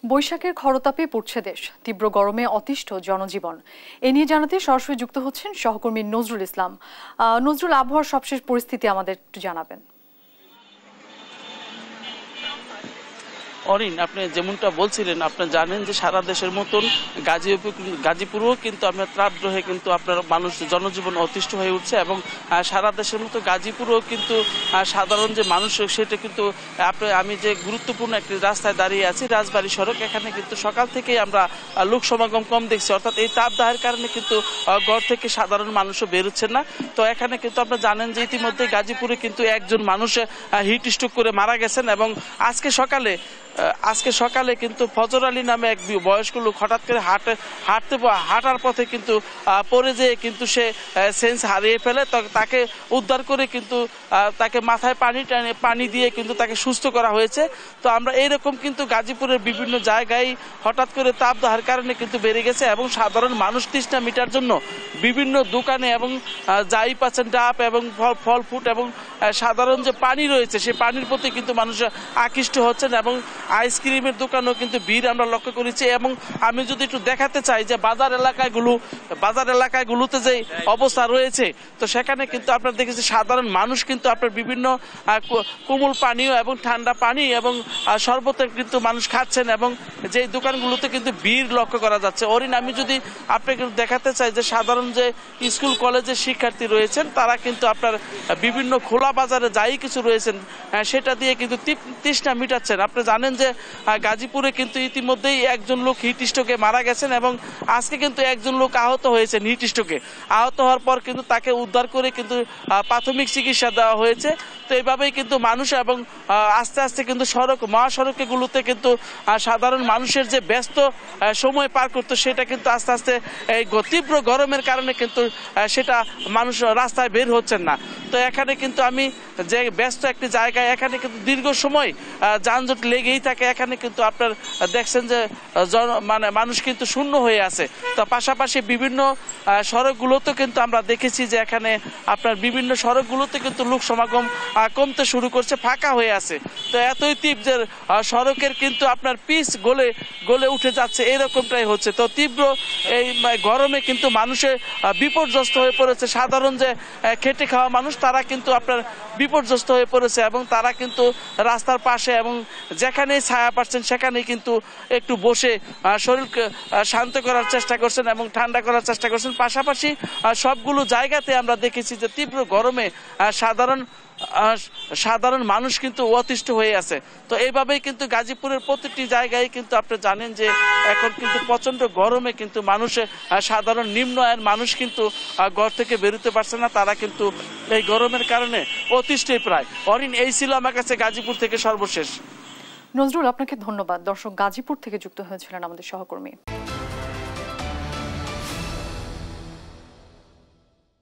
বৈশাখের খরতাপে পুড়ছে দেশ, তীব্র গরমে অতিষ্ঠ জনজীবন। এ নিয়ে জানাতে সরাসরি যুক্ত হচ্ছেন সহকর্মী নজরুল ইসলাম। নজরুল, আবহাওয়ার সবশেষ পরিস্থিতি আমাদের একটু জানাবেন। অরিন, আপনি যেমনটা বলছিলেন, আপনি জানেন যে সারা দেশের মতন গাজীপুরেও কিন্তু আপনার তাপদ্রহে কিন্তু আপনার মানুষ জনজীবন অতিষ্ঠ হয়ে উঠছে এবং সারা দেশের মতো গাজীপুরেও কিন্তু সাধারণ যে মানুষ সেটা কিন্তু আমি যে গুরুত্বপূর্ণ একটি রাস্তায় দাঁড়িয়ে আছি, রাজবাড়ী সড়ক, এখানে কিন্তু সকাল থেকেই আমরা লোক সমাগম কম দেখছি। অর্থাৎ এই তাপদাহের কারণে কিন্তু ঘর থেকে সাধারণ মানুষও বেরোচ্ছেন না। তো এখানে কিন্তু আপনারা জানেন যে ইতিমধ্যে গাজীপুরে কিন্তু একজন মানুষ হিট স্ট্রোক করে মারা গেছেন এবং আজকে সকালে কিন্তু ফজর আলী নামে এক বয়স্ক লোক হঠাৎ করে হাঁটার পথে কিন্তু পড়ে যেয়ে কিন্তু সে সেন্স হারিয়ে ফেলে। তাকে উদ্ধার করে কিন্তু তাকে মাথায় পানি দিয়ে কিন্তু তাকে সুস্থ করা হয়েছে। তো আমরা এইরকম কিন্তু গাজীপুরের বিভিন্ন জায়গায় হঠাৎ করে তাপদাহের কারণে কিন্তু বেড়ে গেছে এবং সাধারণ মানুষ তৃষ্ণা মিটার জন্য বিভিন্ন দোকানে এবং যাই পাচ্ছেন ডাব এবং ফল ফুট এবং সাধারণ যে পানি রয়েছে সেই পানির প্রতি কিন্তু মানুষ আকৃষ্ট হচ্ছেন এবং আইসক্রিমের দোকানও কিন্তু ভিড় আমরা লক্ষ্য করেছি। এবং আমি যদি একটু দেখাতে চাই যে বাজার এলাকাগুলোতে যে অবস্থা রয়েছে, তো সেখানে কিন্তু আপনারা দেখেছি সাধারণ মানুষ কিন্তু আপনার বিভিন্ন কোমল পানীয় এবং ঠান্ডা পানি এবং শরবত কিন্তু মানুষ খাচ্ছেন এবং যে দোকানগুলোতে কিন্তু ভিড় লক্ষ্য করা যাচ্ছে। অরিন, আমি যদি আপনাকে দেখাতে চাই যে সাধারণ যে স্কুল কলেজের শিক্ষার্থী রয়েছেন তারা কিন্তু আপনার বিভিন্ন খোলা বাজারে যাই কিছু রয়েছেন সেটা দিয়ে কিন্তু তৃষ্ণা মিটাচ্ছেন। আপনি জানেন যে গাজীপুরে কিন্তু ইতিমধ্যেই একজন লোক হিট স্ট্রোকে মারা গেছেন এবং আজকে কিন্তু একজন লোক আহত হয়েছেন হিট স্ট্রোকে। আহত হওয়ার পর কিন্তু তাকে উদ্ধার করে কিন্তু প্রাথমিক চিকিৎসা দেওয়া হয়েছে। তো এইভাবেই কিন্তু মানুষ এবং আস্তে আস্তে কিন্তু মহাসড়কগুলোতে কিন্তু সাধারণ মানুষের যে ব্যস্ত সময় পার করতো সেটা কিন্তু আস্তে আস্তে এই তীব্র গরমের কারণে কিন্তু সেটা মানুষ রাস্তায় বের হচ্ছেন না। তো এখানে কিন্তু আমি যে ব্যস্ত একটি জায়গায়, এখানে কিন্তু দীর্ঘ সময় যানজট লেগেই থাকে। এখানে কিন্তু আপনার দেখছেন যে মানুষ কিন্তু শূন্য হয়ে আছে। তো পাশাপাশি বিভিন্ন সড়কগুলোতেও কিন্তু আমরা দেখেছি যে এখানে আপনার বিভিন্ন সড়কগুলোতে কিন্তু লোক সমাগম কমতে শুরু করছে, ফাঁকা হয়ে আছে। তো এতই তীব্র যে সড়কের কিন্তু আপনার পিচ গলে উঠে যাচ্ছে, এরকমটাই হচ্ছে। তো তীব্র এই গরমে কিন্তু মানুষের বিপর্যস্ত হয়ে পড়েছে। সাধারণ যে খেটে খাওয়া মানুষ তারা কিন্তু আপনার বিপর্যস্ত হয়ে পড়েছে এবং তারা কিন্তু রাস্তার পাশে এবং যেখানেই ছায়া পাচ্ছেন সেখানেই কিন্তু একটু বসে শরীরকে শান্ত করার চেষ্টা করছেন এবং ঠান্ডা করার চেষ্টা করছেন। পাশাপাশি সবগুলো জায়গাতে আমরা দেখেছি যে তীব্র গরমে সাধারণ মানুষ কিন্তু অতিষ্ঠ হয়ে আছে। তো এইভাবেই কিন্তু গাজীপুরের প্রতিটি জায়গায় কিন্তু আপনি জানেন যে এখন কিন্তু প্রচণ্ড গরমে কিন্তু সাধারণ নিম্ন আয়ের মানুষ কিন্তু ঘর থেকে বেরোতে পারছে না। তারা কিন্তু এই গরমের কারণে অতিষ্ঠই প্রায়। অরিন, এই ছিল আমার কাছে গাজীপুর থেকে সর্বশেষ। নজরুল, আপনাকে ধন্যবাদ। দর্শক, গাজীপুর থেকে যুক্ত হয়েছিলেন আমাদের সহকর্মী।